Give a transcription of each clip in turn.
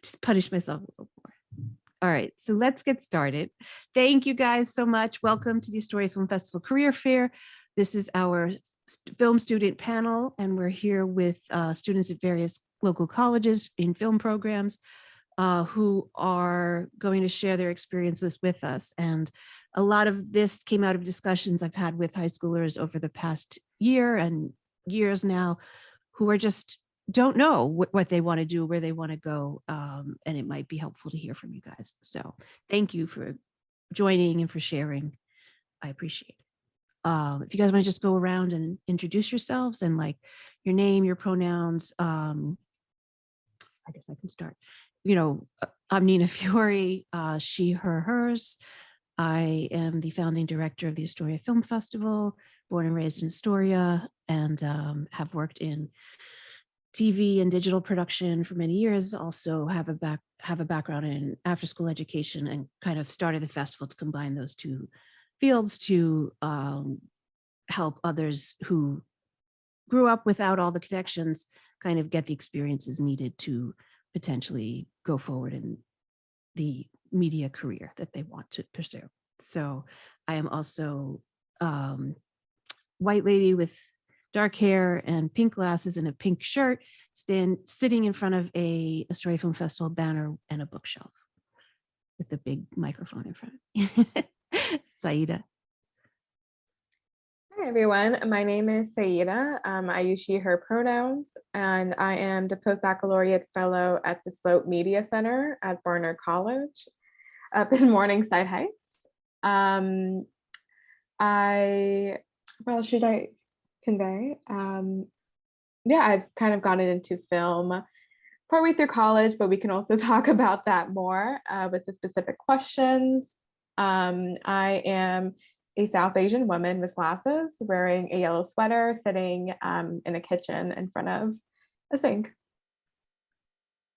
just punish myself a little more. All right, so let's get started. Thank you guys so much. Welcome to the Astoria Film Festival Career Fair. This is our film student panel, and we're here with students at various local colleges in film programs who are going to share their experiences with us. And a lot of this came out of discussions I've had with high schoolers over the past year and years now, who are just don't know what they want to do, where they want to go. And it might be helpful to hear from you guys. So thank you for joining and for sharing. I appreciate it. If you guys want to just go around and introduce yourselves and like your name, your pronouns, I guess I can start. You know, I'm Nina Fiore, she, her, hers. I am the founding director of the Astoria Film Festival, born and raised in Astoria, and have worked in TV and digital production for many years. Also have a background in after-school education, and kind of started the festival to combine those two fields to help others who grew up without all the connections kind of get the experiences needed to potentially go forward in the media career that they want to pursue. So I am also white lady with dark hair and pink glasses and a pink shirt, sitting in front of a Astoria Film Festival banner and a bookshelf with a big microphone in front. Syeda. Hi everyone, my name is Syeda. I use she, her pronouns, and I am the Post-Baccalaureate Fellow at the Sloate Media Center at Barnard College up in Morningside Heights. Well, should I convey? Yeah, I've kind of gotten into film partway through college, but we can also talk about that more with the specific questions. I am a South Asian woman with glasses, wearing a yellow sweater, sitting in a kitchen in front of a sink.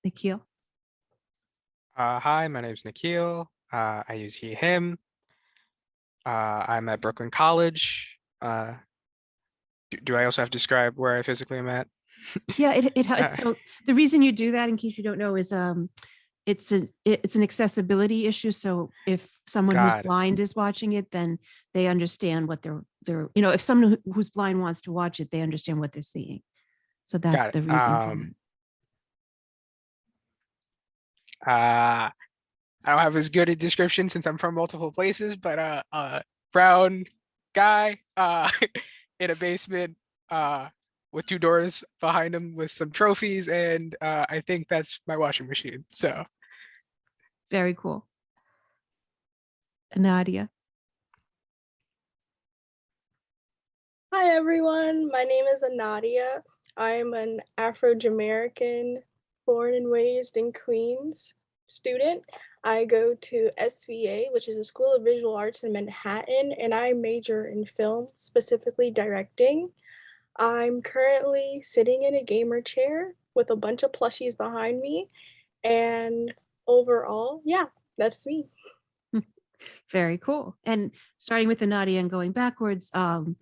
Nikhil. Hi, my name is Nikhil. I use he, him. I'm at Brooklyn College. Do I also have to describe where I physically am at? Yeah, so the reason you do that, in case you don't know, is it's an accessibility issue. So if someone who's blind is watching it, then they understand what they're if someone who's blind wants to watch it, they understand what they're seeing. So that's the reason. I don't have as good a description since I'm from multiple places, but brown guy in a basement with two doors behind him with some trophies, and I think that's my washing machine. So very cool. Nadia. Hi everyone, my name is Nadia. I'm an Afro-Jamaican, born and raised in Queens student. I go to SVA, which is a School of Visual Arts in Manhattan, and I major in film, specifically directing. I'm currently sitting in a gamer chair with a bunch of plushies behind me, and overall, yeah, that's me. Very cool. And starting with the Nadia and going backwards, kind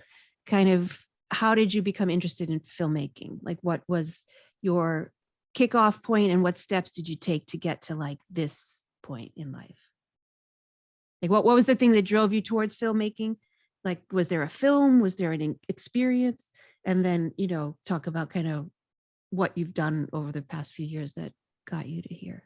of how did you become interested in filmmaking? Like, what was your kickoff point, and what steps did you take to get to like this point in life? Like, what was the thing that drove you towards filmmaking? Like, was there a film? Was there an experience? And then, talk about kind of what you've done over the past few years that got you to here.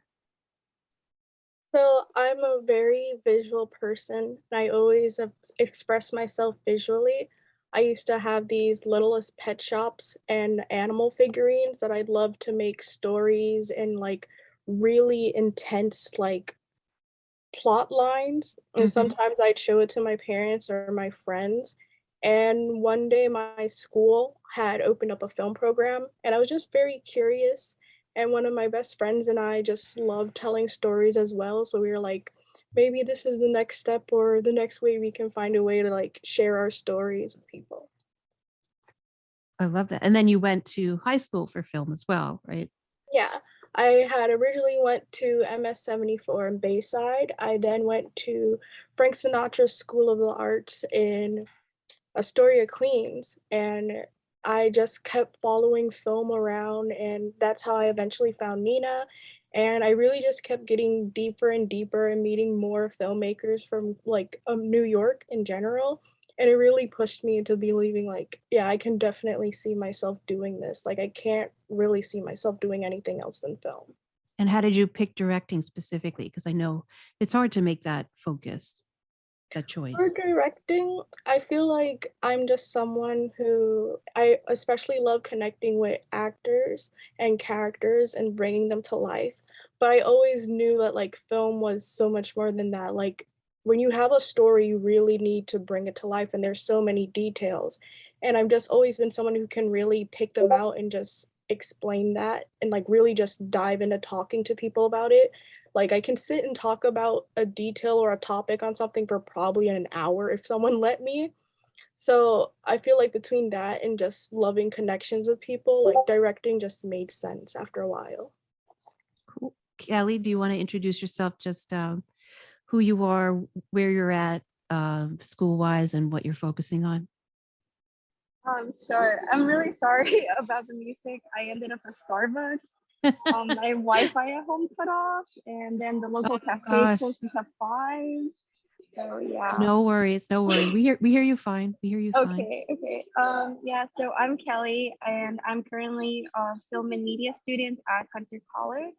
So I'm a very visual person, and I always have expressed myself visually. I used to have these littlest pet shops and animal figurines that I'd love to make stories and like really intense like plot lines. And sometimes I'd show it to my parents or my friends. And one day my school had opened up a film program, and I was just very curious. And one of my best friends and I just loved telling stories as well. So we were like, maybe this is the next step or the next way we can find a way to like share our stories with people. I love that. And then you went to high school for film as well, right? Yeah, I had originally went to MS-74 in Bayside. I then went to Frank Sinatra School of the Arts in Astoria, Queens, and I just kept following film around, and that's how I eventually found Nina. And I really just kept getting deeper and deeper and meeting more filmmakers from like New York in general. And it really pushed me into believing like, yeah, I can definitely see myself doing this. Like I can't really see myself doing anything else than film. And how did you pick directing specifically? Because I know it's hard to make that focus, that choice. For directing, I feel like I'm just someone who I especially love connecting with actors and characters and bringing them to life. But I always knew that like film was so much more than that. Like when you have a story, you really need to bring it to life, and there's so many details. And I've just always been someone who can really pick them out and just explain that and like really just dive into talking to people about it. Like I can sit and talk about a detail or a topic on something for probably an hour if someone let me. So I feel like between that and just loving connections with people, like directing just made sense after a while. Cool. Kelly, do you want to introduce yourself, just who you are, where you're at school-wise, and what you're focusing on? Sure. I'm really sorry about the music. I ended up at Starbucks. My Wi-Fi at home cut off, and then the local cafe gosh. closes at 5. So yeah. No worries, no worries. We hear you fine. We hear you fine. Okay. Yeah. So I'm Kelly, and I'm currently a film and media student at Barnard College.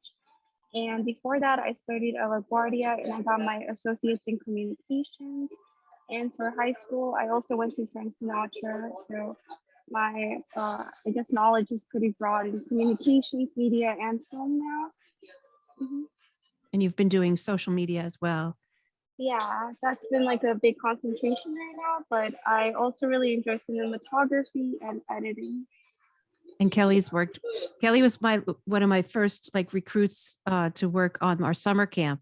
And before that, I studied at LaGuardia, and I got my associates in communications. And for high school, I also went to Frank Sinatra. So my, I guess, knowledge is pretty broad in communications, media, and film now. Mhm. And you've been doing social media as well. Yeah, that's been like a big concentration right now, but I also really enjoy cinematography and editing. And Kelly was one of my first like recruits to work on our summer camp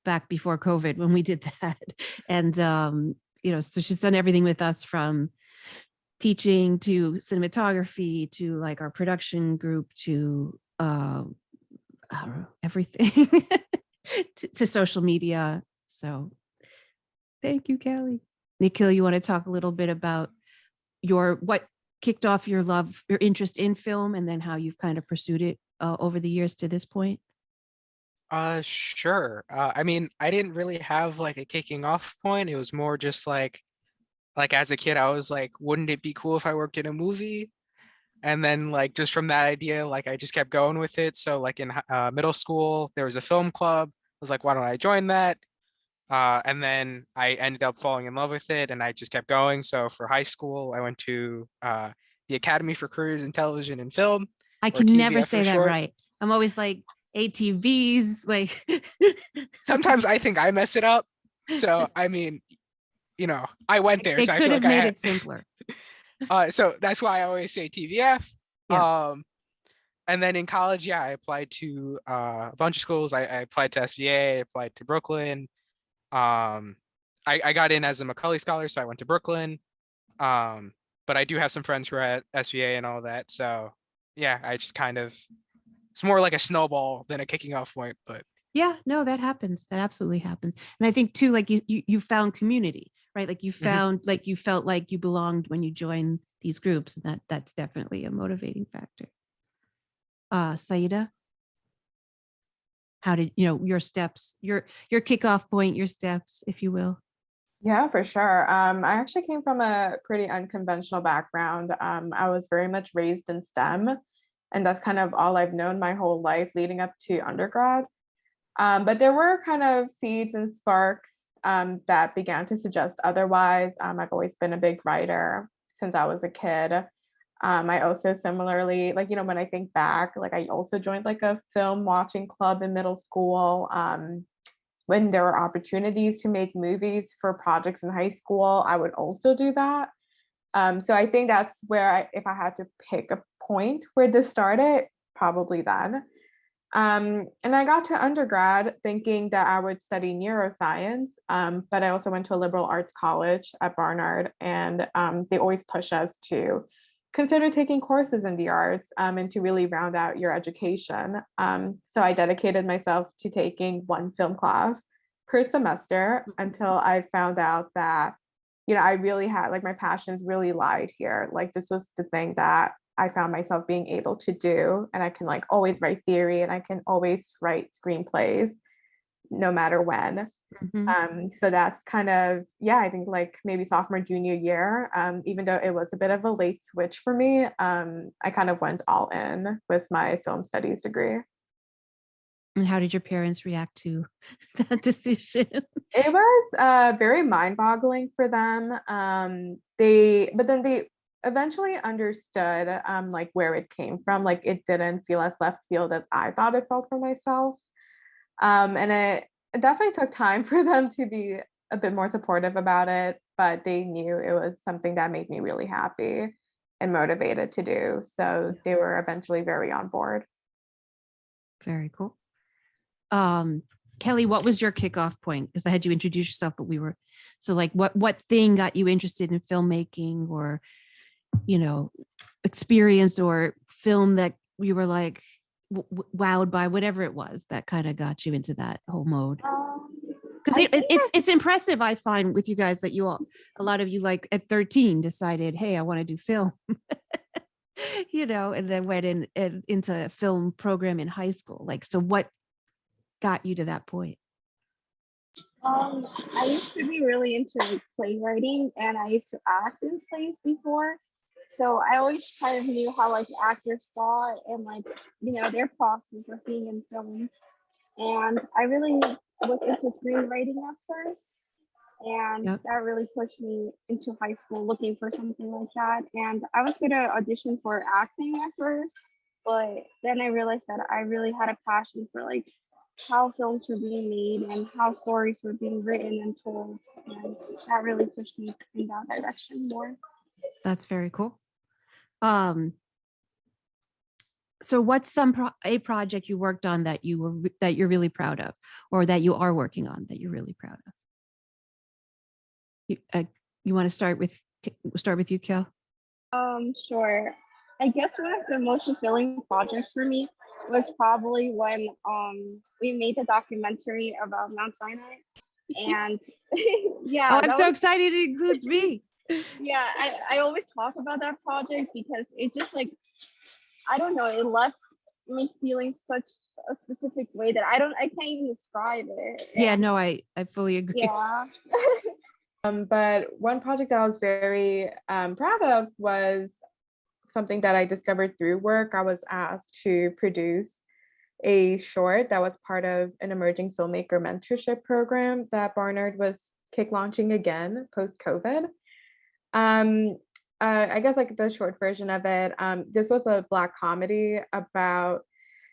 back before COVID when we did that. And so she's done everything with us, from teaching to cinematography to like our production group to everything to social media. So thank you, Kelly. Nikhil, you want to talk a little bit about what kicked off your interest in film, and then how you've kind of pursued it over the years to this point? Sure. I mean, I didn't really have like a kicking off point. It was more just like as a kid, I was like, wouldn't it be cool if I worked in a movie? And then like just from that idea, like I just kept going with it. So like in middle school, there was a film club. I was like, why don't I join that? And then I ended up falling in love with it, and I just kept going. So for high school, I went to the Academy for Careers in Television and Film. I or can never TVF for say that short. right. I'm always like ATVs, like. Sometimes I think I mess it up. So I mean, I went there, They so I could feel have like I made had. it simpler. So that's why I always say TVF. Yeah. And then in college, yeah, I applied to a bunch of schools. I applied to SVA, I applied to Brooklyn. I got in as a Macaulay Scholar, so I went to Brooklyn. But I do have some friends who are at SVA and all that. So yeah, I just kind of, it's more like a snowball than a kicking off point. But Yeah, no, that happens. That absolutely happens. And I think too, like you found community, right? Like you found, like you felt like you belonged when you joined these groups, and that's definitely a motivating factor. Syeda, how did your steps, your kickoff point, your steps, if you will? Yeah, for sure. I actually came from a pretty unconventional background. I was very much raised in STEM, and that's kind of all I've known my whole life leading up to undergrad. But there were kind of seeds and sparks that began to suggest otherwise. I've always been a big writer since I was a kid. I also similarly, like, when I think back, like I also joined like a film watching club in middle school. When there were opportunities to make movies for projects in high school, I would also do that. So I think that's where if I had to pick a point where this started, probably then. And I got to undergrad thinking that I would study neuroscience, but I also went to a liberal arts college at Barnard, and they always push us to consider taking courses in the arts and to really round out your education. So I dedicated myself to taking one film class per semester until I found out that, I really had, like, my passions really lied here. Like, this was the thing that I found myself being able to do. And I can like always write theory and I can always write screenplays no matter when. So that's kind of, yeah, I think like maybe sophomore, junior year, even though it was a bit of a late switch for me, I kind of went all in with my film studies degree. And how did your parents react to that decision? It was very mind-boggling for them. But then they eventually understood like where it came from. Like it didn't feel as left field as I thought it felt for myself. And it definitely took time for them to be a bit more supportive about it, but they knew it was something that made me really happy and motivated to do. So they were eventually very on board. Very cool. Kelly, what was your kickoff point? Because I had you introduce yourself, but we were, so like what thing got you interested in filmmaking, or, you know, experience or film that you were like wowed by, whatever it was that kind of got you into that whole mode? Because it's impressive, I find, with you guys that you all, a lot of you like at 13 decided, hey, I want to do film, you know, and then went into a film program in high school. Like, so what got you to that point? I used to be really into like playwriting, and I used to act in plays before. So I always kind of knew how like actors thought and like, you know, their process of being in films. And I really was into screenwriting at first. And that really pushed me into high school looking for something like that. And I was going to audition for acting at first, but then I realized that I really had a passion for like how films were being made and how stories were being written and told. And that really pushed me in that direction more. That's very cool. So what's a project you worked on that you're really proud of, or that you are working on that you're really proud of? You want to start with you, Kel? Sure. I guess one of the most fulfilling projects for me was probably when we made the documentary about Mount Sinai. And yeah. Oh, I'm so excited it includes me. Yeah, I always talk about that project because it just like, I don't know, it left me feeling such a specific way that I can't even describe it. Yeah, no, I fully agree. Yeah. But one project that I was very proud of was something that I discovered through work. I was asked to produce a short that was part of an emerging filmmaker mentorship program that Barnard was kick launching again post-COVID. I guess like the short version of it, this was a Black comedy about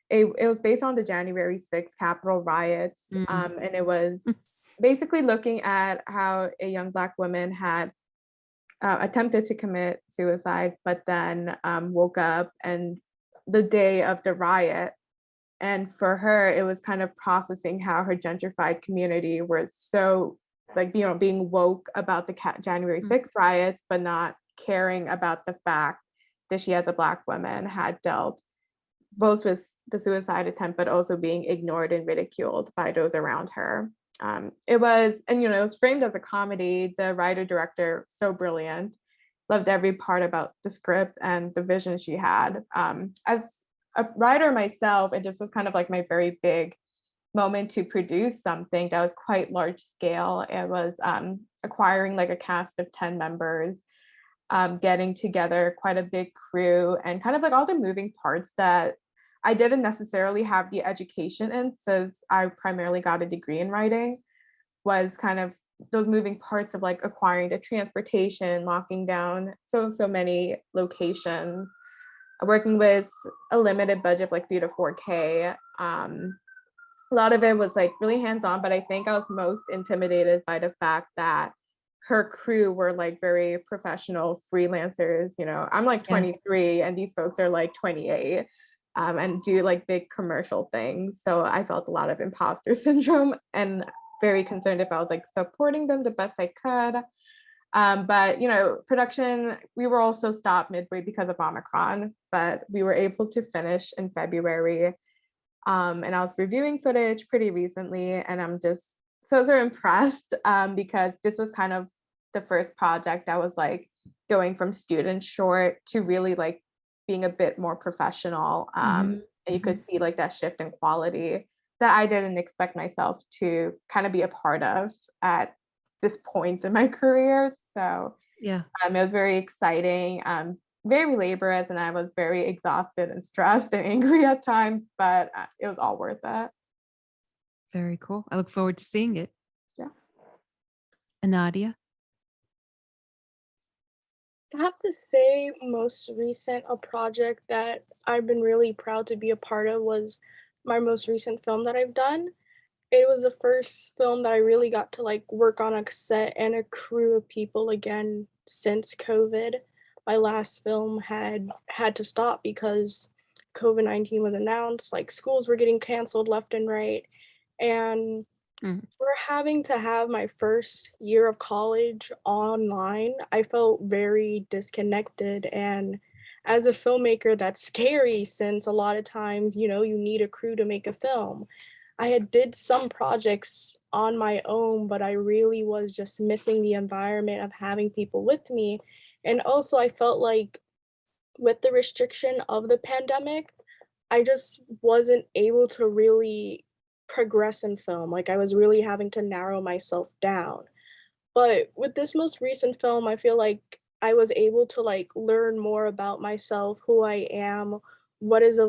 it was based on the January 6th Capitol riots. And it was basically looking at how a young Black woman had attempted to commit suicide, but then woke up and the day of the riot. And for her, it was kind of processing how her gentrified community was so like, you know, being woke about the January 6th riots, but not caring about the fact that she, as a Black woman, had dealt both with the suicide attempt, but also being ignored and ridiculed by those around her. It was framed as a comedy. The writer director, so brilliant, loved every part about the script and the vision she had. As a writer myself, it just was kind of like my very big moment to produce something that was quite large scale. It was acquiring like a cast of 10 members, getting together quite a big crew, and kind of like all the moving parts that I didn't necessarily have the education in, since I primarily got a degree in writing, was kind of those moving parts of like acquiring the transportation, locking down so many locations, working with a limited budget, like 3 to 4K. A lot of it was like really hands-on, but I think I was most intimidated by the fact that her crew were like very professional freelancers. You know, I'm like 23 and these folks are like 28. And do like big commercial things. So I felt a lot of imposter syndrome and very concerned if I was like supporting them the best I could. But, you know, production, we were also stopped midway because of Omicron, but we were able to finish in February. And I was reviewing footage pretty recently, and I'm just so impressed because this was kind of the first project that was like going from student short to really like being a bit more professional. Mhm. And you could see like that shift in quality that I didn't expect myself to kind of be a part of at this point in my career. So Yeah. it was very exciting, very laborious, and I was very exhausted and stressed and angry at times, but it was all worth it. Very cool. I look forward to seeing it. Yeah. And Nadia? I have to say, most recent a project that I've been really proud to be a part of was my most recent film that I've done. It was the first film that I really got to like work on a set and a crew of people again since COVID. My last film had to stop because COVID-19 was announced, like schools were getting canceled left and right. And Mhm. for having to have my first year of college online, I felt very disconnected. And as a filmmaker, that's scary since a lot of times, you know, you need a crew to make a film. I had did some projects on my own, but I really was just missing the environment of having people with me. And also I felt like with the restriction of the pandemic, I just wasn't able to really progress in film. Like I was really having to narrow myself down. But with this most recent film, I feel like I was able to like learn more about myself, who I am, what is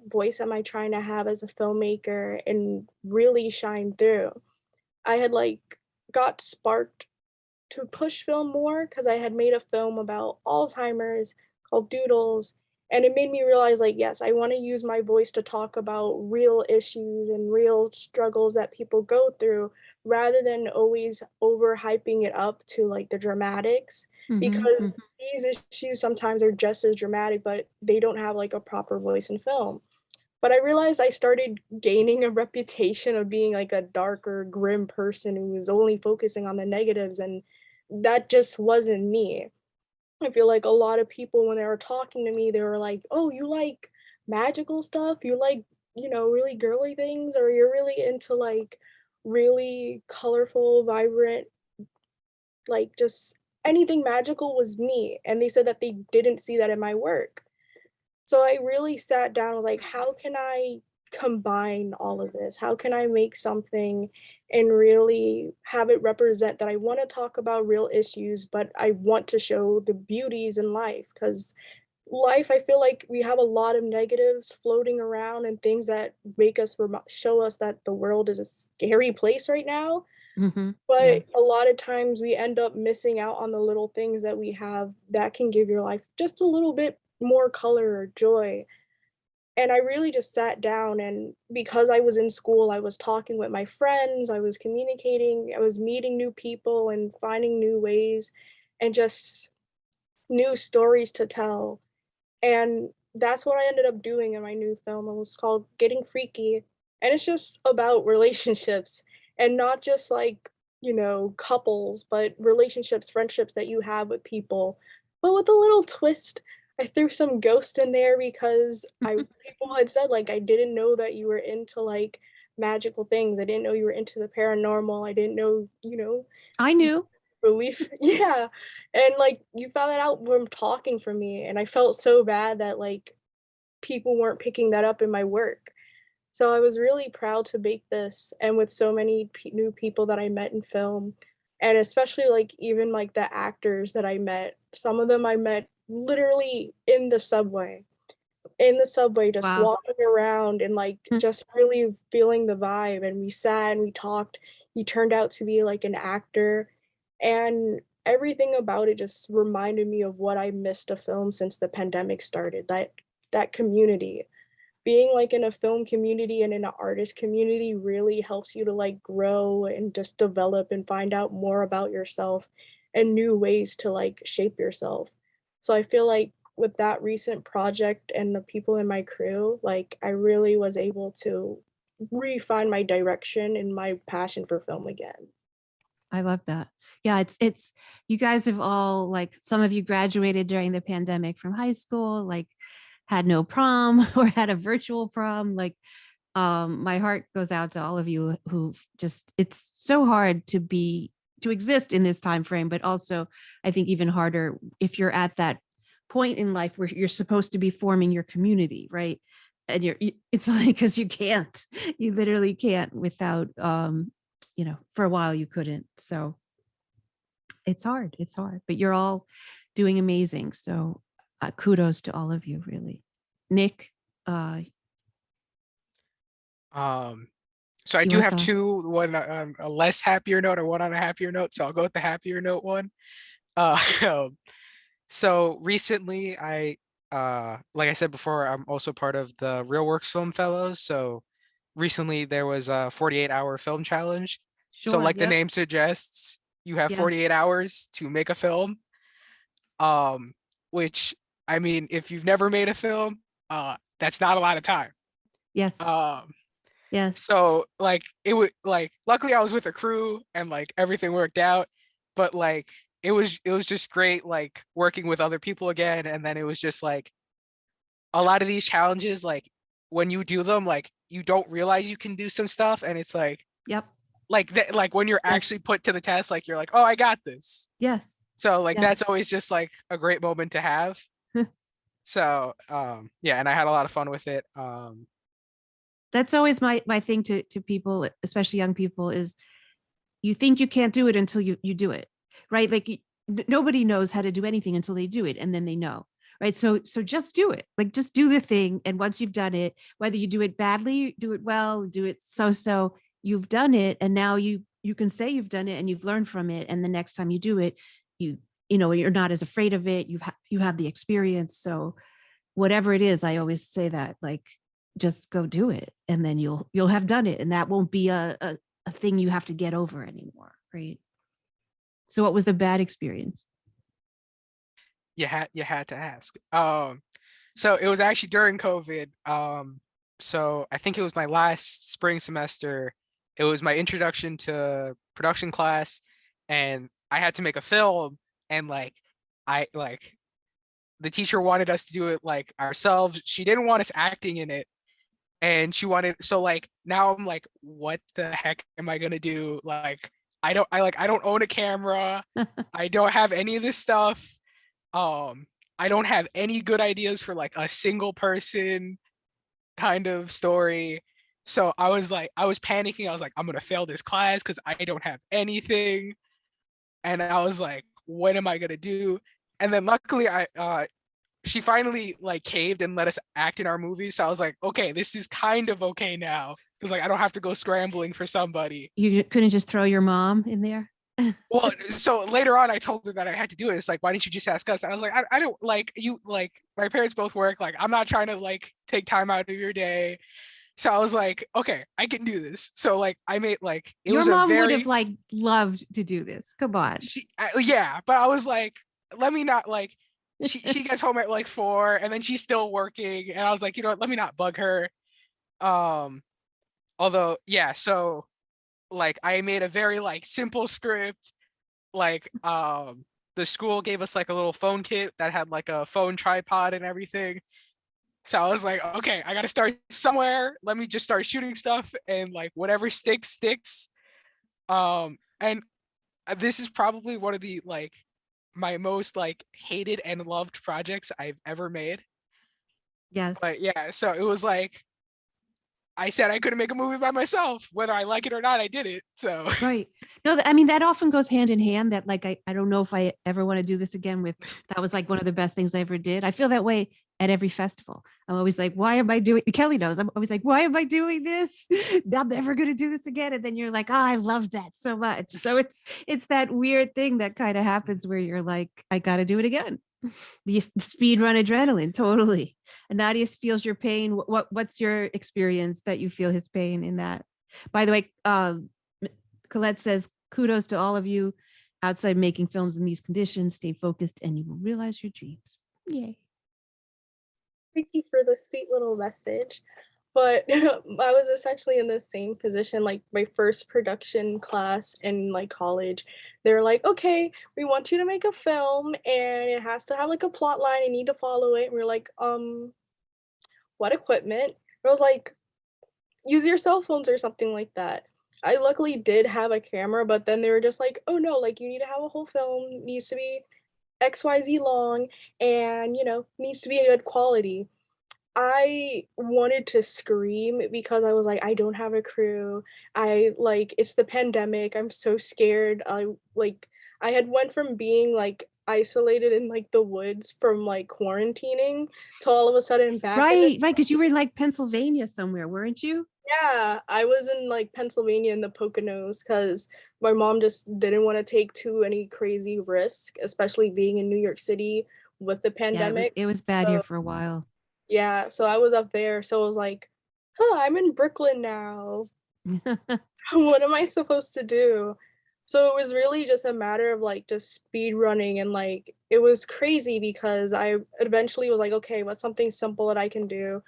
voice am I trying to have as a filmmaker and really shine through. I had like got sparked to push film more because I had made a film about Alzheimer's called Doodles. And it made me realize, like, yes, I want to use my voice to talk about real issues and real struggles that people go through rather than always overhyping it up to like the dramatics. Mhm. Because these issues sometimes are just as dramatic, but they don't have like a proper voice in film. But I realized I started gaining a reputation of being like a darker, grim person who was only focusing on the negatives, and that just wasn't me. I feel like a lot of people, when they were talking to me, they were like, "Oh, you like magical stuff? You like, you know, really girly things, or you're really into like really colorful, vibrant, like just anything magical was me." And they said that they didn't see that in my work. So I really sat down and was like, how can I combine all of this? How can I make something and really have it represent that I want to talk about real issues, but I want to show the beauties in life? Because life, I feel like we have a lot of negatives floating around and things that make us show us that the world is a scary place right now. Mhm. But Yes. a lot of times we end up missing out on the little things that we have that can give your life just a little bit more color or joy. And I really just sat down, and because I was in school, I was talking with my friends, I was communicating, I was meeting new people and finding new ways and just new stories to tell. And that's what I ended up doing in my new film. It was called Getting Freaky. And it's just about relationships and not just like, you know, couples, but relationships, friendships that you have with people, but with a little twist. I threw some ghost in there because I people had said like I didn't know that you were into like magical things. I didn't know you were into the paranormal. I didn't know, you know, I knew. relief. Yeah. And like you found that out from talking from me. And I felt so bad that like people weren't picking that up in my work. So I was really proud to make this and with so many new people that I met in film and especially like even like the actors that I met. Some of them I met literally in the subway, just Wow. walking around and like just really feeling the vibe. And we sat and we talked. He turned out to be like an actor, and everything about it just reminded me of what I missed a film since the pandemic started. That community, being like in a film community and in an artist community, really helps you to like grow and just develop and find out more about yourself and new ways to like shape yourself. So I feel like with that recent project and the people in my crew, like I really was able to refine my direction and my passion for film again. I love that. Yeah, it's you guys have all, like, some of you graduated during the pandemic from high school, like had no prom or had a virtual prom. Like, my heart goes out to all of you who just, it's so hard to exist in this time frame, but also I think even harder if you're at that point in life where you're supposed to be forming your community, right? And it's like, because you literally can't without, for a while you couldn't. So it's hard, but you're all doing amazing. So kudos to all of you, really. Nick, So I do your have thoughts? two, one on a less happier note and one on a happier note. So I'll go with the happier note one. So recently like I said before, I'm also part of the RealWorks Film Fellows. So recently there was a 48-hour film challenge. So Sure. like the Yep. name suggests, you have Yes. 48 hours to make a film. Which, I mean, if you've never made a film, that's not a lot of time. Yes. Yes. So like it would like luckily I was with a crew and like everything worked out, but like it was just great like working with other people again. And then it was just like a lot of these challenges, like when you do them, like you don't realize you can do some stuff, and it's like Yep. like when you're Yes. actually put to the test, like you're like, oh, I got this. Yes. So like Yes. that's always just like a great moment to have. So yeah, and I had a lot of fun with it. That's always my thing to people, especially young people, is you think you can't do it until you do it, right? Like nobody knows how to do anything until they do it, and then they know, right? So just do it, like just do the thing, and once you've done it, whether you do it badly, do it well, do it so, you've done it, and now you can say you've done it and you've learned from it, and the next time you do it, you're not as afraid of it. You have the experience. So whatever it is, I always say that, like, just go do it, and then you'll have done it, and that won't be a thing you have to get over anymore, right? So what was the bad experience? You had to ask. So it was actually during COVID. So I think it was my last spring semester. It was my introduction to production class, and I had to make a film, and like the teacher wanted us to do it like ourselves. She didn't want us acting in it, and she wanted, so like now I'm like, what the heck am I gonna do? Like I don't own a camera. I don't have any of this stuff. I don't have any good ideas for like a single person kind of story. So I was panicking. I was like, I'm gonna fail this class because I don't have anything. And I was like, what am I gonna do? And then luckily she finally like caved and let us act in our movie. So I was like, okay, this is kind of okay now, because like I don't have to go scrambling for somebody. You couldn't just throw your mom in there? Well, so later on I told her that I had to do it. It's like, why didn't you just ask us? And I was like, I don't like you, like my parents both work, like I'm not trying to like take time out of your day. So I was like, okay, I can do this. So like I made like it Your was mom a very would have like loved to do this. Come on. yeah, but I was like, let me not like she gets home at like 4 and then she's still working, and I was like, you know what, let me not bug her. Although yeah, so like I made a very like simple script. Like the school gave us like a little phone kit that had like a phone tripod and everything. So I was like, okay, I gotta start somewhere. Let me just start shooting stuff, and like whatever sticks. And this is probably one of the like my most like hated and loved projects I've ever made. Yes. But yeah, so it was like I said I couldn't make a movie by myself. Whether I like it or not, I did it. So Right. No, I mean, that often goes hand in hand, that like, I don't know if I ever want to do this again with, that was like one of the best things I ever did. I feel that way at every festival. I'm always like, why am I doing, Kelly knows, I'm always like, why am I doing this? I'm never going to do this again. And then you're like, oh, I love that so much. So it's that weird thing that kind of happens where you're like, I got to do it again. The speed run adrenaline, totally. And Nadia feels your pain. What's your experience that you feel his pain in that? By the way, Colette says, kudos to all of you outside making films in these conditions. Stay focused and you will realize your dreams. Yay. Thank you for the sweet little message. But I was essentially in the same position, like my first production class in like college. They're like, okay, we want you to make a film and it has to have like a plot line. You need to follow it. And we're like, what equipment? I was like, use your cell phones or something like that. I luckily did have a camera, but then they were just like, oh no, like you need to have a whole film, needs to be XYZ long and, needs to be a good quality. I wanted to scream because I was like, I don't have a crew. It's the pandemic. I'm so scared. I had went from being like isolated in like the woods from like quarantining to all of a sudden back in the Right, because you were in like Pennsylvania somewhere, weren't you? yeah, I was in like Pennsylvania in the Poconos because my mom just didn't want to take too any crazy risk, especially being in New York City with the Yeah, pandemic. it was bad here So for a while. yeah, so I was up there. So I was like, huh, I'm in Brooklyn now. What am I supposed to do? So it was really just a matter of like just speed running and like it was crazy because I eventually was like, okay, what's something simple that I can do?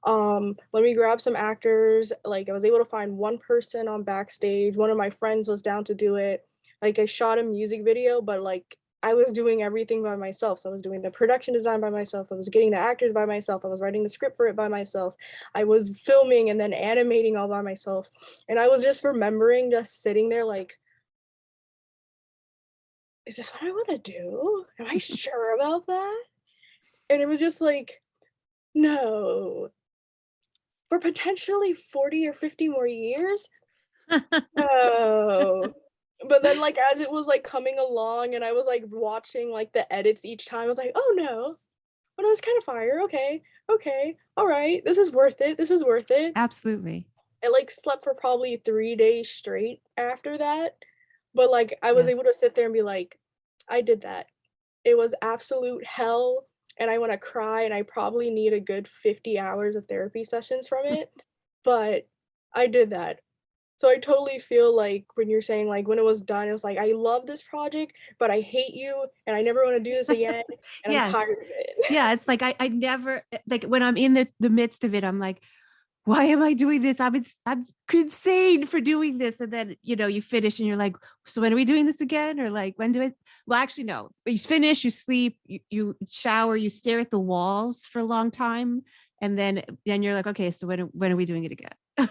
Let me grab some actors. Like I was able to find one person on backstage. One of my friends was down to do it. Like I shot a music video, but like I was doing everything by myself. So I was doing the production design by myself. I was getting the actors by myself. I was writing the script for it by myself. I was filming and then animating all by myself. And I was just remembering just sitting there like, is this what I want to do? Am I sure about that? And it was just like, no, for potentially 40 or 50 more years? No. But then like as it was like coming along and I was like watching like the edits each time, I was like, oh no, but it was kind of fire. Okay, all right, this is worth it. This is worth it. Absolutely. I like slept for probably 3 days straight after that. But like I was Yes. able to sit there and be like, I did that. It was absolute hell and I want to cry and I probably need a good 50 hours of therapy sessions from it. But I did that. So I totally feel like when you're saying like when it was done, it was like, I love this project, but I hate you and I never want to do this again. And I'm Yes. tired of it. Yeah, it's like I never like when I'm in the midst of it, I'm like, why am I doing this? I'm insane for doing this. And then you finish and you're like, so when are we doing this again? Or like when do I well actually no. But you finish, you sleep, you shower, you stare at the walls for a long time. And then you're like, okay, so when are we doing it again?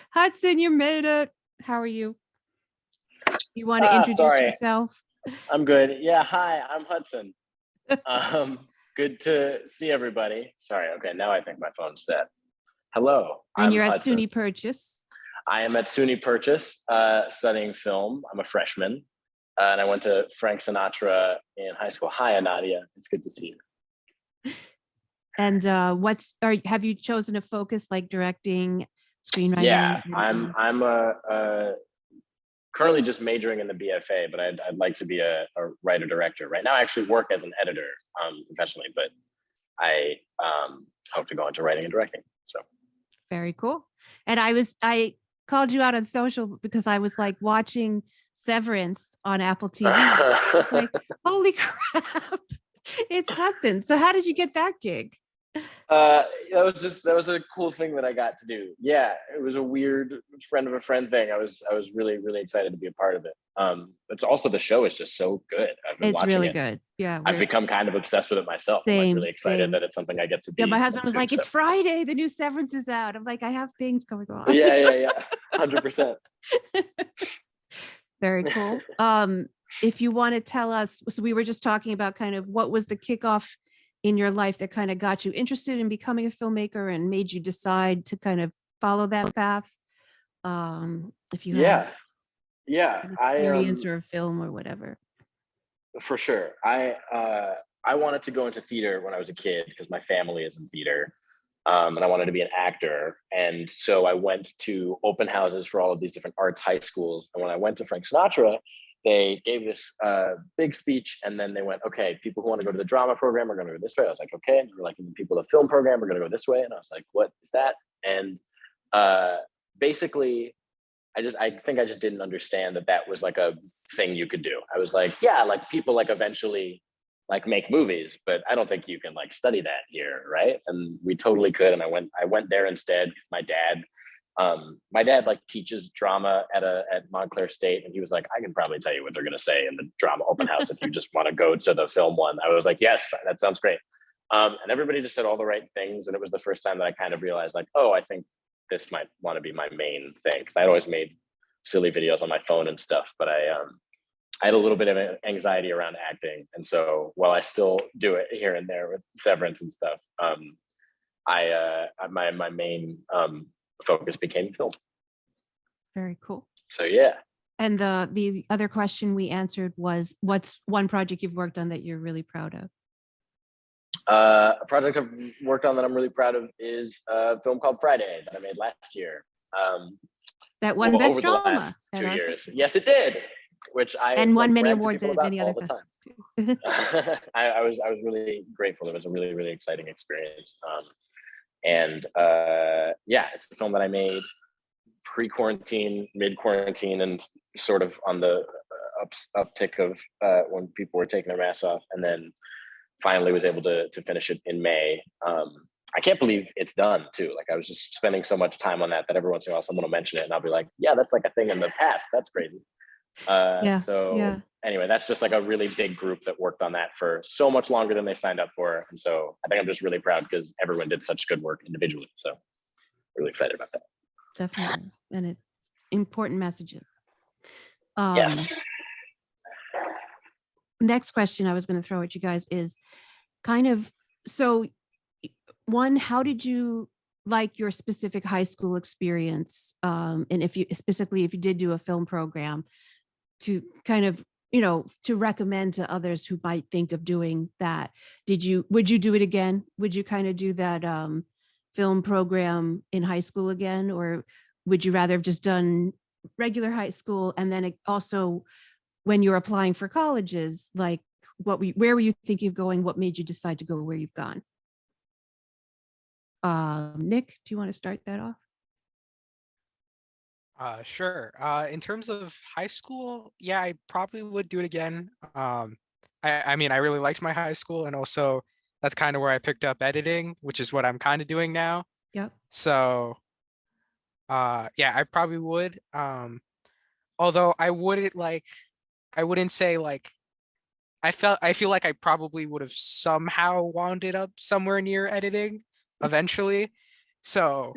Hudson, you made it. How are you? You want to introduce Sorry, yourself? I'm good. Yeah, hi, I'm Hudson. Good to see everybody. Sorry, okay, now I think my phone's set. Hello, And I'm you're at Hudson. SUNY Purchase. I am at SUNY Purchase, studying film. I'm a freshman, and I went to Frank Sinatra in high school. Hi, Nadia. It's good to see you. And have you chosen a focus like directing, screenwriting? Yeah, I'm currently just majoring in the BFA, but I'd like to be a writer director. Right now, I actually work as an editor professionally, but I hope to go into writing and directing. So very cool. And I called you out on social because I was like watching Severance on Apple TV. It's like, holy crap, it's Hudson. So how did you get that gig? that was a cool thing that I got to do. Yeah, it was a weird friend of a friend thing. I was really, really excited to be a part of it. It's also the show is just so good. I've been It's watching really it. good. Yeah. I've become kind of obsessed with it myself. I'm like really excited that it's something I get to be. Yeah, my husband was into, like, it's Friday, the new Severance is out. I'm like, I have things going on. Yeah. 100%. Very cool. If you want to tell us, so we were just talking about kind of what was the kickoff in your life that kind of got you interested in becoming a filmmaker and made you decide to kind of follow that path. If you have experience or a film or whatever. For sure. I wanted to go into theater when I was a kid because my family is in theater. And I wanted to be an actor. And so I went to open houses for all of these different arts high schools. And when I went to Frank Sinatra, they gave this big speech, and then they went, okay, people who want to go to the drama program are going to go this way. I was like, okay. And they were like, people to the film program are going to go this way. And I was like, what is that? And basically, I think I just didn't understand that was like a thing you could do. I was like, yeah, like people like eventually like make movies, but I don't think you can like study that here, right? And we totally could. And I went there instead because my dad like teaches drama at Montclair State, and he was like, I can probably tell you what they're gonna say in the drama open house if you just want to go to the film one. I was like, yes, that sounds great. And everybody just said all the right things, and it was the first time that I kind of realized like, oh, I think this might want to be my main thing, because I'd always made silly videos on my phone and stuff, but I had a little bit of anxiety around acting, and so while I still do it here and there with Severance and stuff, my main focus became film. Very cool. So yeah. And the other question we answered was, what's one project you've worked on that you're really proud of? A project I've worked on that I'm really proud of is a film called Friday that I made last year. That won Best over Drama the last at 2 our years. festival. Yes, it did. Which I And won many brag to awards people at about many all other the time. festivals too. I was really grateful. It was a really exciting experience. Yeah, it's a film that I made pre-quarantine, mid-quarantine, and sort of on the uptick of when people were taking their masks off, and then finally was able to finish it in May. I can't believe it's done too. Like, I was just spending so much time on that every once in a while someone will mention it and I'll be like, yeah, that's like a thing in the past. That's crazy. Anyway, that's just like a really big group that worked on that for so much longer than they signed up for. And so I think I'm just really proud because everyone did such good work individually. So really excited about that. Definitely. And it's important messages. Yes. Next question I was going to throw at you guys is kind of, so one, how did you like your specific high school experience? And if you did do a film program, to kind of, to recommend to others who might think of doing that. Would you do it again? Would you kind of do that film program in high school again? Or would you rather have just done regular high school? And then also, when you're applying for colleges, like where were you thinking of going? What made you decide to go where you've gone? Nick, do you want to start that off? Sure. In terms of high school, yeah, I probably would do it again. I mean, I really liked my high school, and also that's kind of where I picked up editing, which is what I'm kind of doing now. Yep. So, yeah, I probably would. Although I wouldn't say like, I feel like I probably would have somehow wound it up somewhere near editing eventually. So.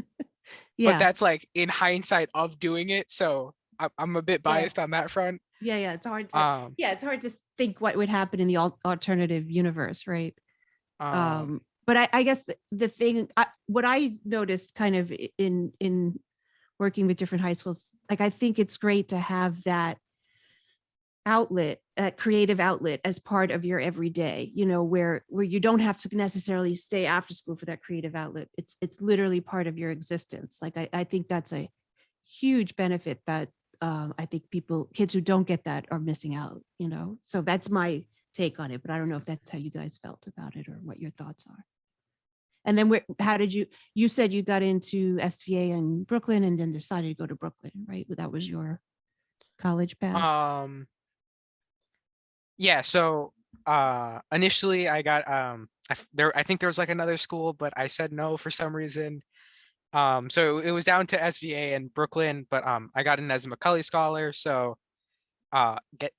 Yeah. But that's like in hindsight of doing it. So I'm a bit biased on that front. Yeah. It's hard to, it's hard to think what would happen in the alternative universe. Right. But I guess the thing, what I noticed kind of in working with different high schools, like, I think it's great to have that outlet, creative outlet, as part of your everyday, where you don't have to necessarily stay after school for that creative outlet. It's literally part of your existence. Like, I think that's a huge benefit that I think kids who don't get that are missing out, so that's my take on it, but I don't know if that's how you guys felt about it or what your thoughts are. And then how did you said you got into SVA in Brooklyn and then decided to go to Brooklyn, right? That was your college path. Yeah, so initially I got I think there was like another school, but I said no for some reason. So it was down to SVA in Brooklyn, but I got in as a Macaulay Scholar, so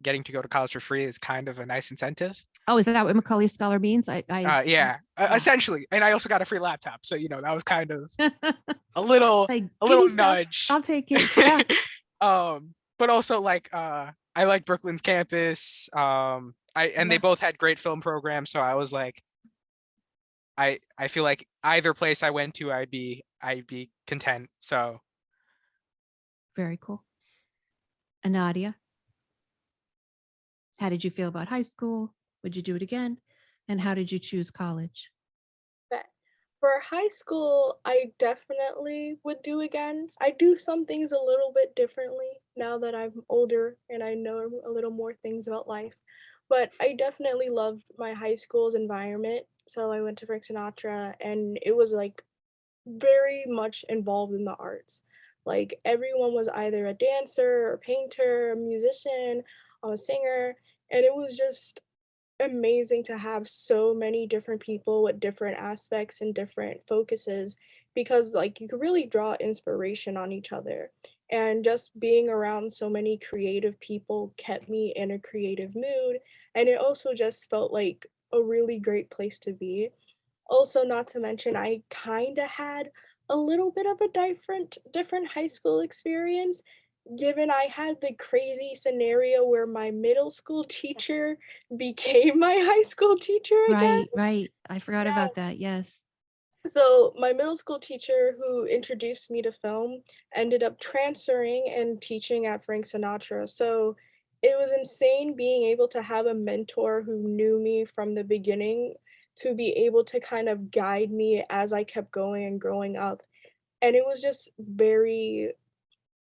getting to go to college for free is kind of a nice incentive. Oh, is that what Macaulay Scholar means? Yeah, essentially. And I also got a free laptop, so that was kind of a little nudge. I'll take it. Yeah. But also, like, I like Brooklyn's campus. They both had great film programs, so I was like, I feel like either place I went to, I'd be content. So very cool. And Nadia, how did you feel about high school? Would you do it again? And how did you choose college? For high school, I definitely would do again. I do some things a little bit differently now that I'm older and I know a little more things about life. But I definitely loved my high school's environment. So I went to Frank Sinatra, and it was like very much involved in the arts. Like, everyone was either a dancer, a painter, a musician, a singer, and it was just amazing to have so many different people with different aspects and different focuses, because like you could really draw inspiration on each other, and just being around so many creative people kept me in a creative mood, and it also just felt like a really great place to be. Also, not to mention, I kind of had a little bit of a different high school experience, given I had the crazy scenario where my middle school teacher became my high school teacher again. Right. I forgot about that. Yes. So my middle school teacher who introduced me to film ended up transferring and teaching at Frank Sinatra. So it was insane being able to have a mentor who knew me from the beginning to be able to kind of guide me as I kept going and growing up. And it was just very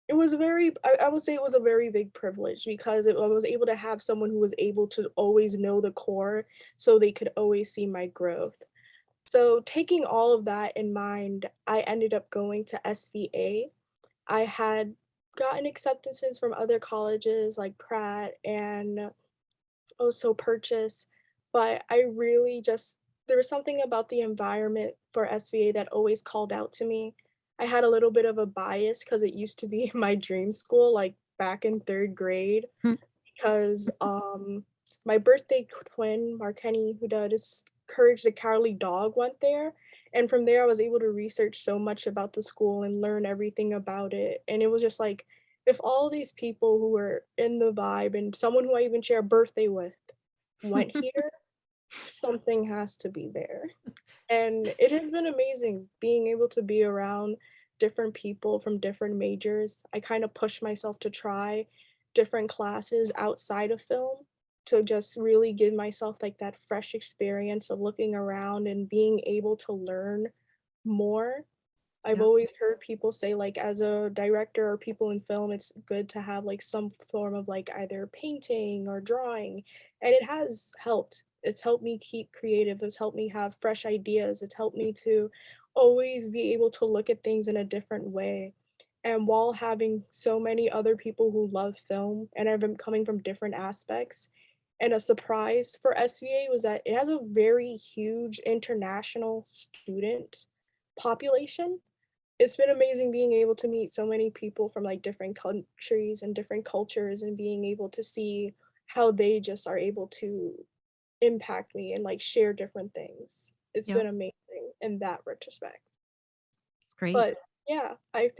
it was very I would say it was a very big privilege because I was able to have someone who was able to always know the core so they could always see my growth. So taking all of that in mind, I ended up going to SVA. I had gotten acceptances from other colleges like Pratt and also Purchase, but I really just there was something about the environment for SVA that always called out to me. I had a little bit of a bias because it used to be my dream school, like back in third grade, Hmm. because my birthday twin, Markenny, who does Courage the Cowardly Dog, went there. And from there, I was able to research so much about the school and learn everything about it. And it was just like, if all these people who were in the vibe and someone who I even share a birthday with went here, something has to be there. And it has been amazing being able to be around different people from different majors. I kind of push myself to try different classes outside of film to just really give myself like that fresh experience of looking around and being able to learn more. I've Yep. always heard people say like as a director or people in film, it's good to have like some form of like either painting or drawing. And it has helped. It's helped me keep creative. It's helped me have fresh ideas. It's helped me to always be able to look at things in a different way. And while having so many other people who love film and I've been coming from different aspects, and a surprise for SVA was that it has a very huge international student population. It's been amazing being able to meet so many people from like different countries and different cultures and being able to see how they just are able to impact me and like share different things. It's Yep. been amazing in that retrospect. It's great. But yeah, I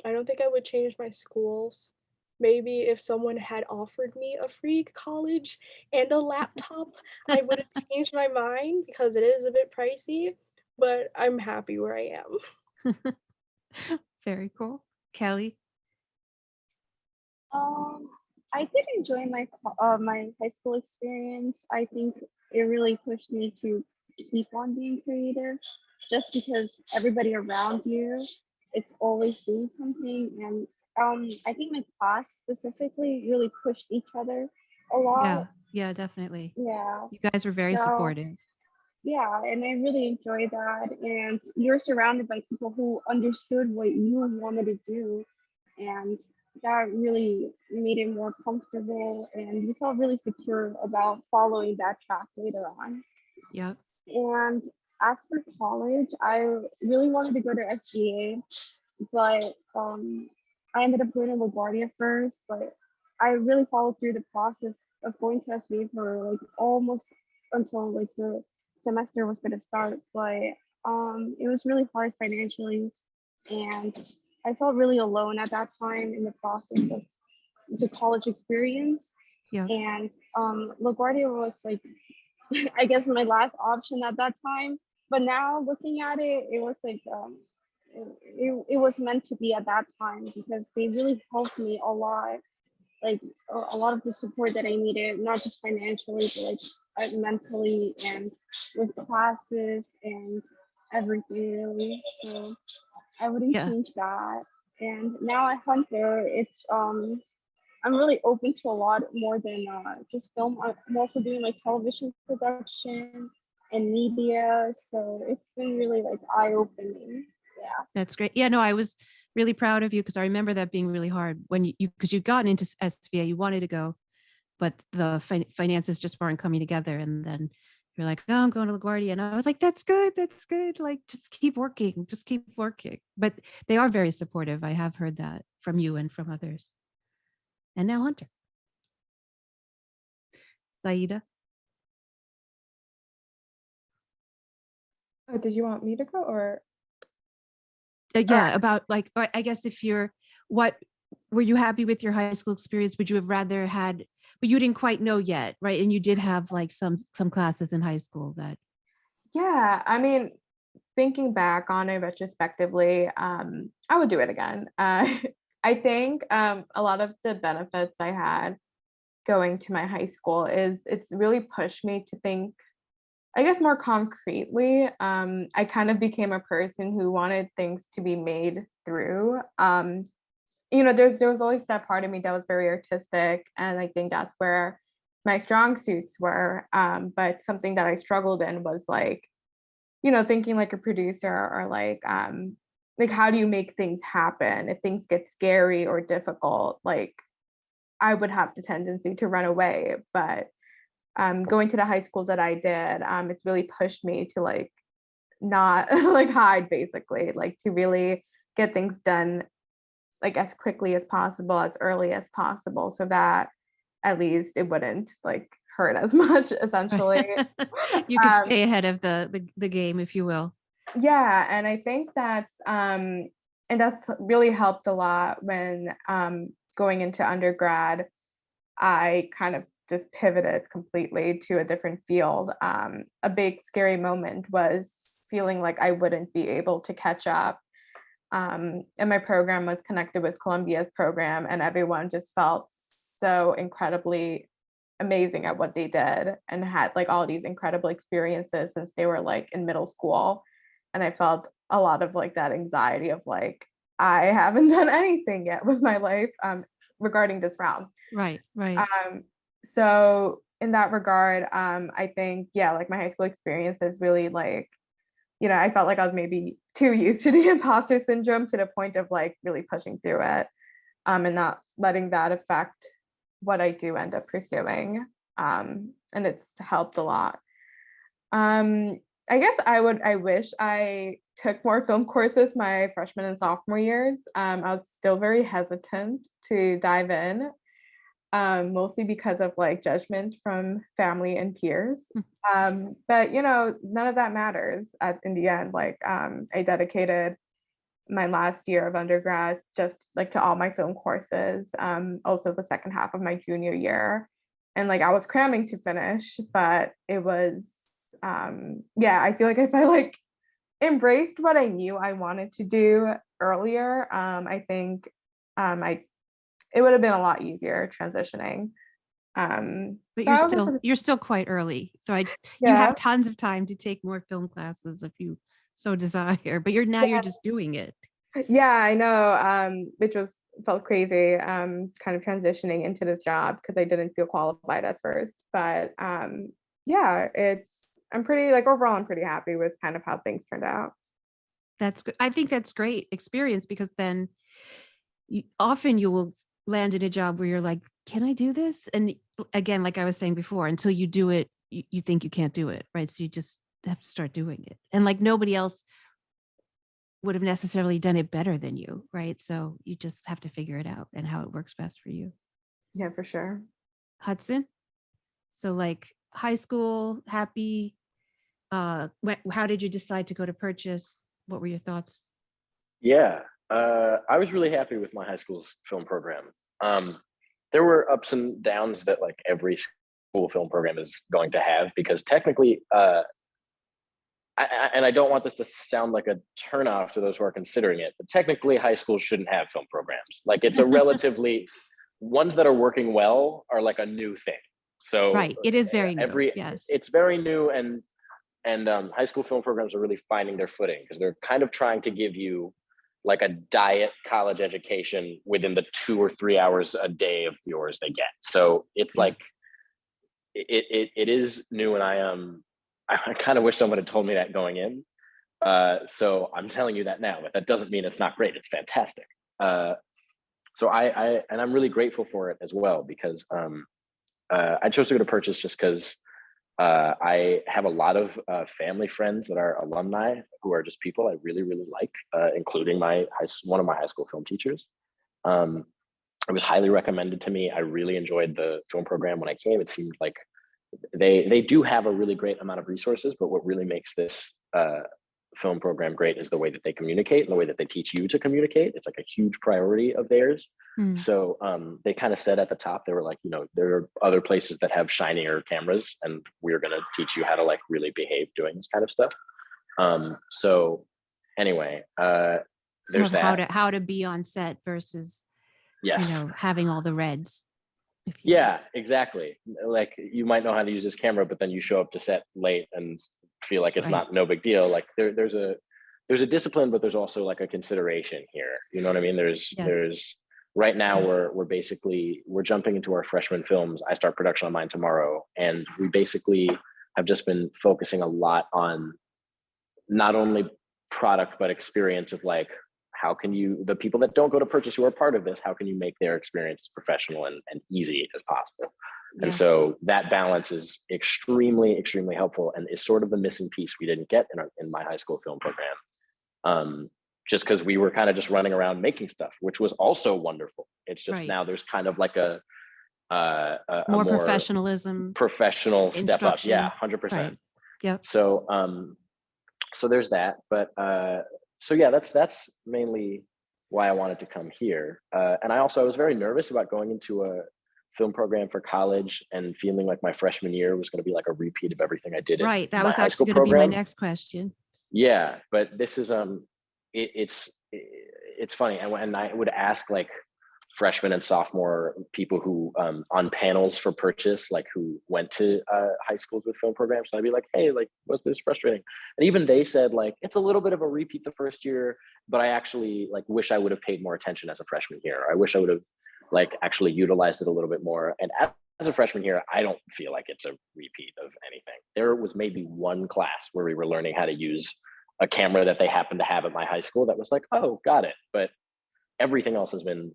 don't think I would change my schools. Maybe if someone had offered me a free college and a laptop, I would have changed my mind because it is a bit pricey, but I'm happy where I am. Very cool. Kelly? Um, I did enjoy my high school experience. I think it really pushed me to keep on being creative, just because everybody around you, it's always doing something, and I think my class specifically really pushed each other a lot. Yeah, definitely. Yeah. You guys were very So supportive. yeah, and I really enjoyed that. And you're surrounded by people who understood what you wanted to do. And that really made it more comfortable. And you felt really secure about following that track later on. Yep. And as for college, I really wanted to go to SBA, but I ended up going to LaGuardia first. But I really followed through the process of going to SBA for like almost until like the semester was going to start. But it was really hard financially, and I felt really alone at that time in the process of the college experience. Yep. And LaGuardia was like I guess my last option at that time. But now looking at it, it was like it was meant to be at that time because they really helped me a lot. Like a lot of the support that I needed, not just financially, but like mentally and with classes and everything really. So I wouldn't Yeah. change that. And now at Hunter, it's I'm really open to a lot more than just film. I'm also doing like television production and media, so it's been really like eye-opening. Yeah. That's great. Yeah, no, I was really proud of you because I remember that being really hard when you because you'd gotten into SVA, you wanted to go, but the finances just weren't coming together. And then you're like, oh, I'm going to LaGuardia. And I was like, that's good. That's good. Like, just keep working. Just keep working. But they are very supportive. I have heard that from you and from others. And now Hunter. Syeda? Oh, did you want me to go or? Yeah, about like, I guess if you're, what were you happy with your high school experience? Would you have rather had, but you didn't quite know yet, right? And you did have like some classes in high school that. Yeah, I mean, thinking back on it retrospectively, I would do it again. I think a lot of the benefits I had going to my high school is it's really pushed me to think, I guess, more concretely. I kind of became a person who wanted things to be made through. There was always that part of me that was very artistic, and I think that's where my strong suits were. But something that I struggled in was like, thinking like a producer, or like how do you make things happen if things get scary or difficult? Like I would have the tendency to run away, but going to the high school that I did, it's really pushed me to like not like hide, basically, like to really get things done like as quickly as possible, as early as possible, so that at least it wouldn't like hurt as much, essentially. You could Um, stay ahead of the game, if you will. Yeah, and I think that's really helped a lot when going into undergrad. I kind of just pivoted completely to a different field. A big scary moment was feeling like I wouldn't be able to catch up. And my program was connected with Columbia's program, and everyone just felt so incredibly amazing at what they did and had like all these incredible experiences since they were like in middle school. And I felt a lot of like that anxiety of like, I haven't done anything yet with my life regarding this round. Right. So in that regard, I think, yeah, like my high school experience is really like, I felt like I was maybe too used to the imposter syndrome to the point of like really pushing through it, and not letting that affect what I do end up pursuing. And it's helped a lot. I guess I wish I took more film courses my freshman and sophomore years. I was still very hesitant to dive in, mostly because of like judgment from family and peers. But none of that matters in the end. Like I dedicated my last year of undergrad just like to all my film courses, also the second half of my junior year. And like I was cramming to finish, but it was I feel like if I like embraced what I knew I wanted to do earlier, I think it would have been a lot easier transitioning. But so you're still quite early. So you Yeah. have tons of time to take more film classes if you so desire, but you're just doing it. Yeah, I know, which felt crazy, kind of transitioning into this job because I didn't feel qualified at first. But yeah, I'm pretty like overall I'm pretty happy with kind of how things turned out. That's good. I think that's great experience, because then often you will land in a job where you're like, can I do this? And again, like I was saying before, until you do it, you think you can't do it, right? So you just have to start doing it. And like nobody else would have necessarily done it better than you, right? So you just have to figure it out and how it works best for you. Yeah, for sure. Hudson? So like high school, happy. How did you decide to go to Purchase? What were your thoughts? Yeah, I was really happy with my high school's film program. There were ups and downs that like every school film program is going to have, because technically, and I don't want this to sound like a turnoff to those who are considering it, but technically high schools shouldn't have film programs. Like it's a relatively, ones that are working well are like a new thing. So right, it is very new. Yes, it's very new, and high school film programs are really finding their footing because they're kind of trying to give you like a diet college education within the 2 or 3 hours a day of yours they get. So it's like it is new, and I kind of wish someone had told me that going in. So I'm telling you that now, but that doesn't mean it's not great. It's fantastic. So I'm really grateful for it as well, because I chose to go to Purchase just because I have a lot of family friends that are alumni who are just people I really, really like, including one of my high school film teachers. It was highly recommended to me. I really enjoyed the film program when I came. It seemed like they do have a really great amount of resources, but what really makes this film program great is the way that they communicate and the way that they teach you to communicate. It's like a huge priority of theirs. So they kind of said at the top, they were like, you know, there are other places that have shinier cameras, and we're going to teach you how to like really behave doing this kind of stuff. So anyway, there's that. How to be on set versus, Yes. you know, having all the reds. Yeah, exactly. Like you might know how to use this camera, but then you show up to set late and feel like it's no big deal. Like there's a discipline, but there's also like a consideration here. You know what I mean? There's right now we're jumping into our freshman films. I start production on mine tomorrow, and we basically have just been focusing a lot on not only product but experience of like, how can you, the people that don't go to purchase who are part of this, how can you make their experience as professional and easy as possible? Yes. And so that balance is extremely, extremely helpful, and is sort of the missing piece we didn't get in my high school film program. Just because we were kind of just running around making stuff, which was also wonderful. It's just now there's kind of like a more professional step up. Yeah, 100%. Right. Yeah. So so there's that, but so yeah, that's mainly why I wanted to come here. And I was very nervous about going into a film program for college and feeling like my freshman year was going to be like a repeat of everything I did. Right. That was actually going to be my next question. Yeah, but this is it's funny, and I would ask like freshmen and sophomore people who on panels for purchase, like who went to high schools with film programs, and I'd be like, hey, like, was this frustrating? And even they said like it's a little bit of a repeat the first year, but I actually like wish I would have paid more attention as a freshman here. I wish I would have like actually utilized it a little bit more. And as a freshman here, I don't feel like it's a repeat of anything. There was maybe one class where we were learning how to use a camera that they happened to have at my high school that was like, oh, got it. But everything else has been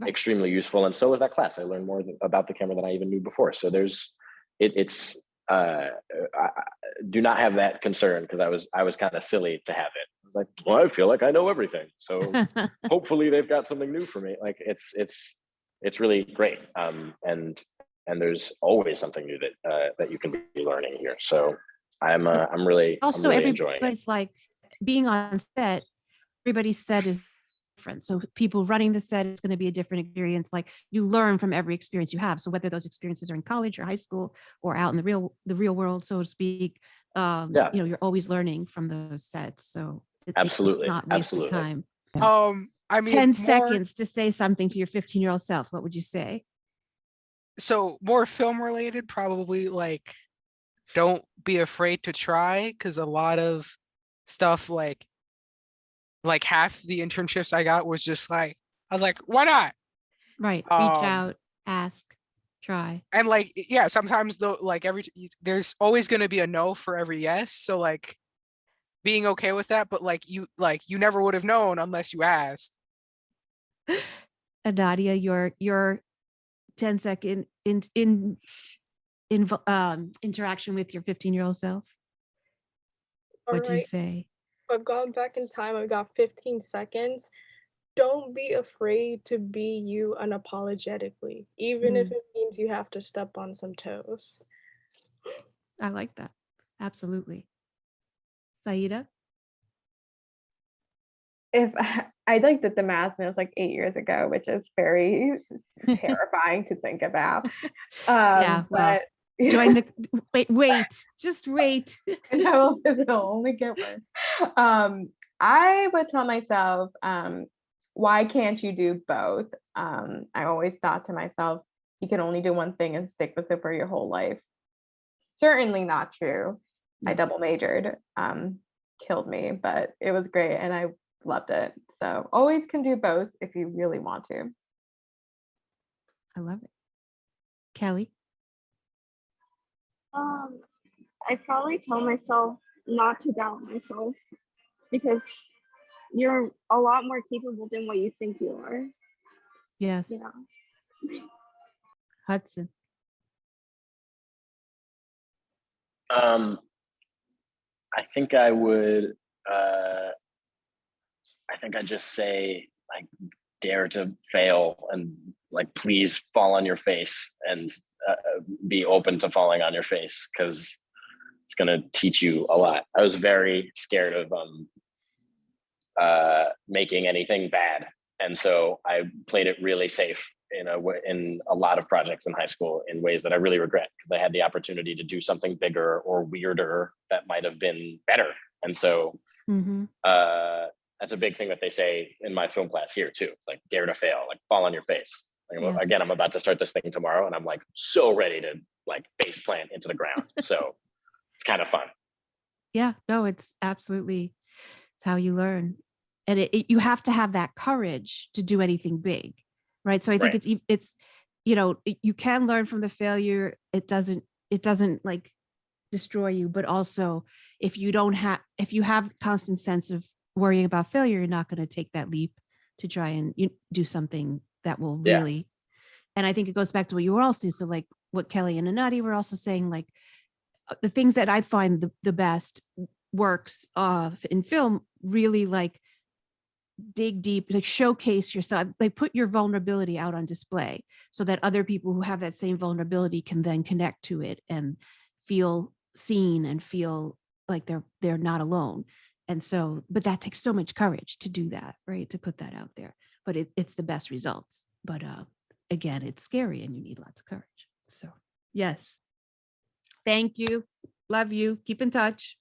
extremely useful, and so was that class. I learned more about the camera than I even knew before. So I do not have that concern, because I was kind of silly to have it. Like, well, I feel like I know everything, so hopefully they've got something new for me. Like it's really great, and there's always something new that you can be learning here. So I'm really enjoying it. Everybody's like being on set. Everybody's set is different. So people running the set is going to be a different experience. Like you learn from every experience you have. So whether those experiences are in college or high school or out in the real world, so to speak, you know, you're always learning from those sets. So absolutely, it's not wasted time. I mean, 10 seconds to say something to your 15-year-old self. What would you say? So more film related, probably like, don't be afraid to try, because a lot of stuff like half the internships I got was just like, I was like, why not? Right. Reach out, ask, try. And like, yeah, sometimes though, like there's always going to be a no for every yes. So like being okay with that, but like you never would have known unless you asked. And Nadia, your 10-second interaction with your 15-year-old self. What'd you say? I've gone back in time. I've got 15 seconds. Don't be afraid to be you unapologetically, even if it means you have to step on some toes. I like that. Absolutely. Syeda? If I did the math, and it was like 8 years ago, which is very terrifying to think about. Yeah, well, but join the just wait. And it'll only get worse. I would tell myself, why can't you do both? I always thought to myself, you can only do one thing and stick with it for your whole life. Certainly not true. I double majored, killed me, but it was great and I loved it. So always can do both if you really want to. I love it. Kelly? I probably tell myself not to doubt myself, because you're a lot more capable than what you think you are. Yes. Yeah. Hudson? I think I would I'd just say, like, dare to fail, and like, please fall on your face, and be open to falling on your face, because It's going to teach you a lot. I was very scared of making anything bad. And so I played it really safe in a lot of projects in high school in ways that I really regret, because I had the opportunity to do something bigger or weirder that might have been better. And so that's a big thing that they say in my film class here too. Like, dare to fail, like fall on your face. Like, Yes. again, I'm about to start this thing tomorrow and I'm like so ready to like face plant into the ground. So it's kind of fun. Yeah, no, it's absolutely, it's how you learn. And you have to have that courage to do anything big, right? So I think Right. it's, you know, you can learn from the failure. It doesn't like destroy you, but also if you have constant sense of worrying about failure, you're not going to take that leap to try and do something that will really, and I think it goes back to what you were also saying. So like what Kelly and Anadi were also saying, like the things that I find the best works in film really like dig deep, like showcase yourself, like put your vulnerability out on display so that other people who have that same vulnerability can then connect to it and feel seen and feel like they're not alone. And so, but that takes so much courage to do that, right? To put that out there, but it's the best results. But again, it's scary and you need lots of courage. So yes. Thank you. Love you. Keep in touch.